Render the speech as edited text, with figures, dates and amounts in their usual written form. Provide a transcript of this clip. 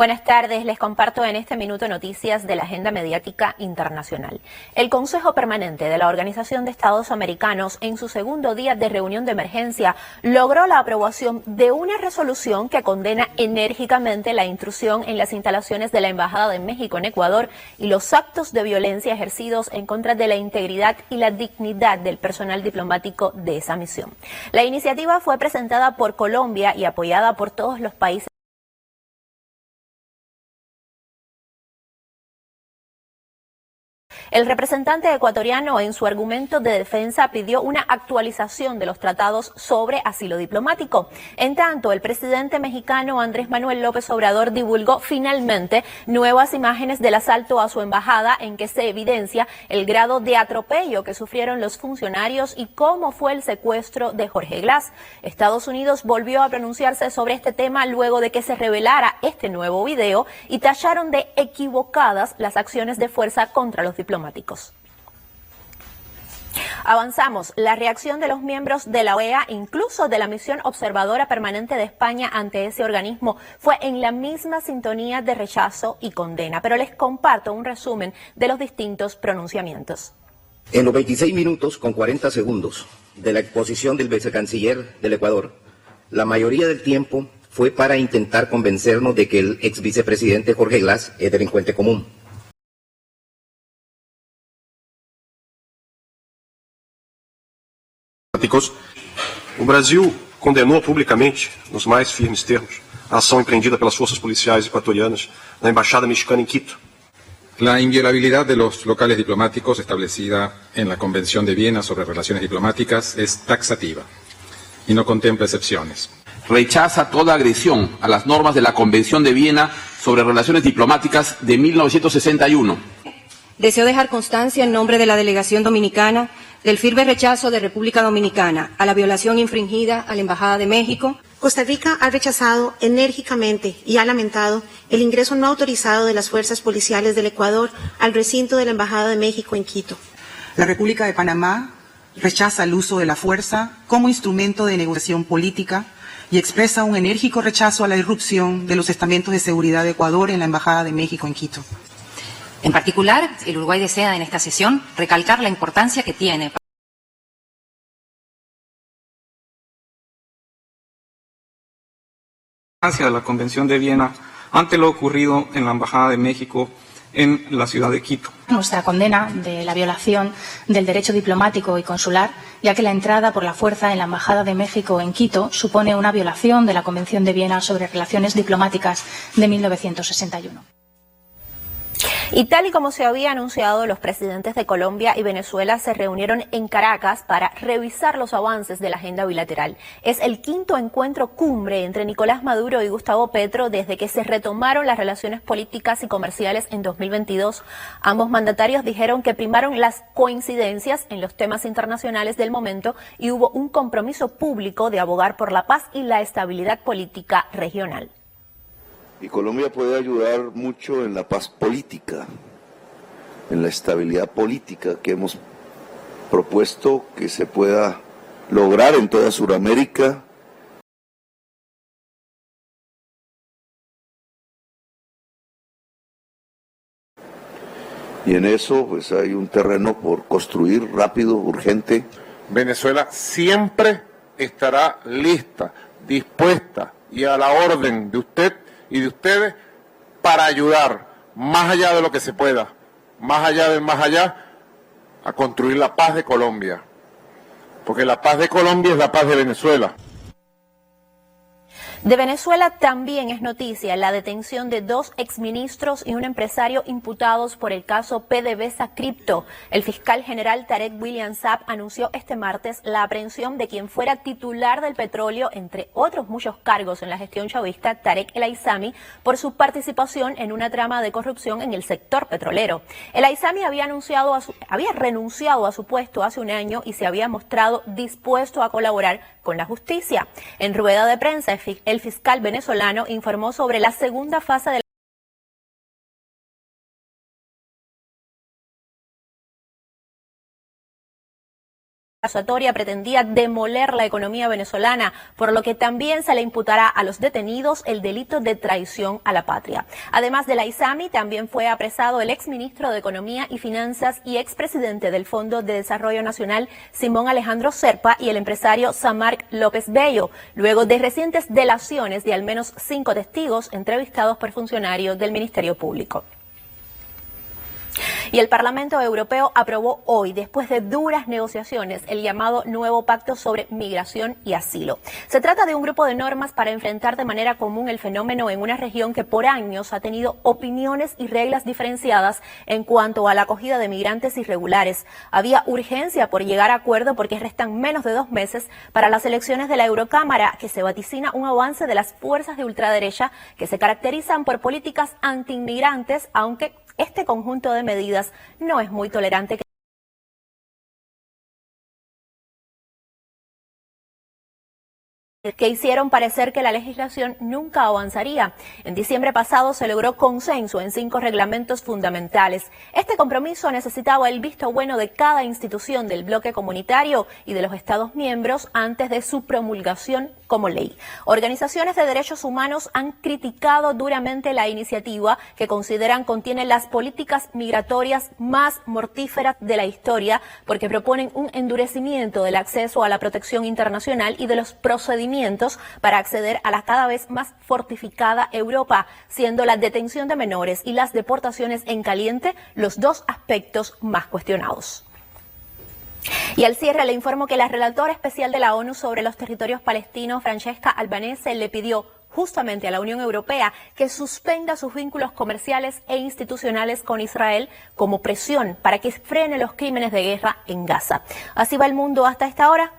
Buenas tardes, les comparto en este minuto noticias de la agenda mediática internacional. El Consejo Permanente de la Organización de Estados Americanos, en su segundo día de reunión de emergencia, logró la aprobación de una resolución que condena enérgicamente la intrusión en las instalaciones de la Embajada de México en Ecuador y los actos de violencia ejercidos en contra de la integridad y la dignidad del personal diplomático de esa misión. La iniciativa fue presentada por Colombia y apoyada por todos los países. El representante ecuatoriano en su argumento de defensa pidió una actualización de los tratados sobre asilo diplomático. En tanto, el presidente mexicano Andrés Manuel López Obrador divulgó finalmente nuevas imágenes del asalto a su embajada en que se evidencia el grado de atropello que sufrieron los funcionarios y cómo fue el secuestro de Jorge Glass. Estados Unidos volvió a pronunciarse sobre este tema luego de que se revelara este nuevo video y tacharon de equivocadas las acciones de fuerza contra los diplomáticos. Avanzamos. La reacción de los miembros de la OEA, incluso de la misión observadora permanente de España ante ese organismo, fue en la misma sintonía de rechazo y condena. Pero les comparto un resumen de los distintos pronunciamientos. En los 26 minutos con 40 segundos de la exposición del vicecanciller del Ecuador, la mayoría del tiempo fue para intentar convencernos de que el ex vicepresidente Jorge Glass es delincuente común. O Brasil condenou publicamente, nos mais firmes termos, a ação empreendida pelas forças policiais equatorianas na Embaixada Mexicana en Quito. La inviolabilidad de los locales diplomáticos establecida en la Convención de Viena sobre Relaciones Diplomáticas es taxativa y no contempla excepciones. Rechaza toda agresión a las normas de la Convención de Viena sobre Relaciones Diplomáticas de 1961. Deseo dejar constancia en nombre de la delegación dominicana del firme rechazo de República Dominicana a la violación infringida a la Embajada de México. Costa Rica ha rechazado enérgicamente y ha lamentado el ingreso no autorizado de las fuerzas policiales del Ecuador al recinto de la Embajada de México en Quito. La República de Panamá rechaza el uso de la fuerza como instrumento de negociación política y expresa un enérgico rechazo a la irrupción de los estamentos de seguridad de Ecuador en la Embajada de México en Quito. En particular, el Uruguay desea en esta sesión recalcar la importancia que tiene de la Convención de Viena ante lo ocurrido en la Embajada de México en la ciudad de Quito. Nuestra condena de la violación del derecho diplomático y consular, ya que la entrada por la fuerza en la Embajada de México en Quito supone una violación de la Convención de Viena sobre Relaciones Diplomáticas de 1961. Y tal y como se había anunciado, los presidentes de Colombia y Venezuela se reunieron en Caracas para revisar los avances de la agenda bilateral. Es el quinto encuentro cumbre entre Nicolás Maduro y Gustavo Petro desde que se retomaron las relaciones políticas y comerciales en 2022. Ambos mandatarios dijeron que primaron las coincidencias en los temas internacionales del momento y hubo un compromiso público de abogar por la paz y la estabilidad política regional. Y Colombia puede ayudar mucho en la paz política, en la estabilidad política que hemos propuesto que se pueda lograr en toda Sudamérica. Y en eso pues hay un terreno por construir rápido, urgente. Venezuela siempre estará lista, dispuesta y a la orden de usted y de ustedes para ayudar más allá de lo que se pueda, más allá del más allá, a construir la paz de Colombia. Porque la paz de Colombia es la paz de Venezuela. De Venezuela también es noticia la detención de 2 exministros y un empresario imputados por el caso PDVSA Cripto. El fiscal general Tarek William Saab anunció este martes la aprehensión de quien fuera titular del petróleo, entre otros muchos cargos en la gestión chavista, Tarek El Aissami, por su participación en una trama de corrupción en el sector petrolero. El Aissami había renunciado a su puesto hace un año y se había mostrado dispuesto a colaborar con la justicia. En rueda de prensa, el fiscal venezolano informó sobre la segunda fase de acusatoria pretendía demoler la economía venezolana, por lo que también se le imputará a los detenidos el delito de traición a la patria. Además de la ISAMI, también fue apresado el exministro de Economía y Finanzas y expresidente del Fondo de Desarrollo Nacional, Simón Alejandro Serpa, y el empresario Samarc López Bello, luego de recientes delaciones de al menos 5 testigos entrevistados por funcionarios del Ministerio Público. Y el Parlamento Europeo aprobó hoy, después de duras negociaciones, el llamado nuevo Pacto sobre Migración y Asilo. Se trata de un grupo de normas para enfrentar de manera común el fenómeno en una región que por años ha tenido opiniones y reglas diferenciadas en cuanto a la acogida de migrantes irregulares. Había urgencia por llegar a acuerdo porque restan menos de 2 meses para las elecciones de la Eurocámara, que se vaticina un avance de las fuerzas de ultraderecha que se caracterizan por políticas antiinmigrantes, aunque este conjunto de medidas no es muy tolerante que hicieron parecer que la legislación nunca avanzaría. En diciembre pasado se logró consenso en 5 reglamentos fundamentales. Este compromiso necesitaba el visto bueno de cada institución del bloque comunitario y de los Estados miembros antes de su promulgación como ley. Organizaciones de derechos humanos han criticado duramente la iniciativa, que consideran contiene las políticas migratorias más mortíferas de la historia, porque proponen un endurecimiento del acceso a la protección internacional y de los procedimientos para acceder a la cada vez más fortificada Europa, siendo la detención de menores y las deportaciones en caliente los 2 aspectos más cuestionados. Y al cierre le informo que la relatora especial de la ONU sobre los territorios palestinos, Francesca Albanese, le pidió justamente a la Unión Europea que suspenda sus vínculos comerciales e institucionales con Israel como presión para que frene los crímenes de guerra en Gaza. Así va el mundo hasta esta hora.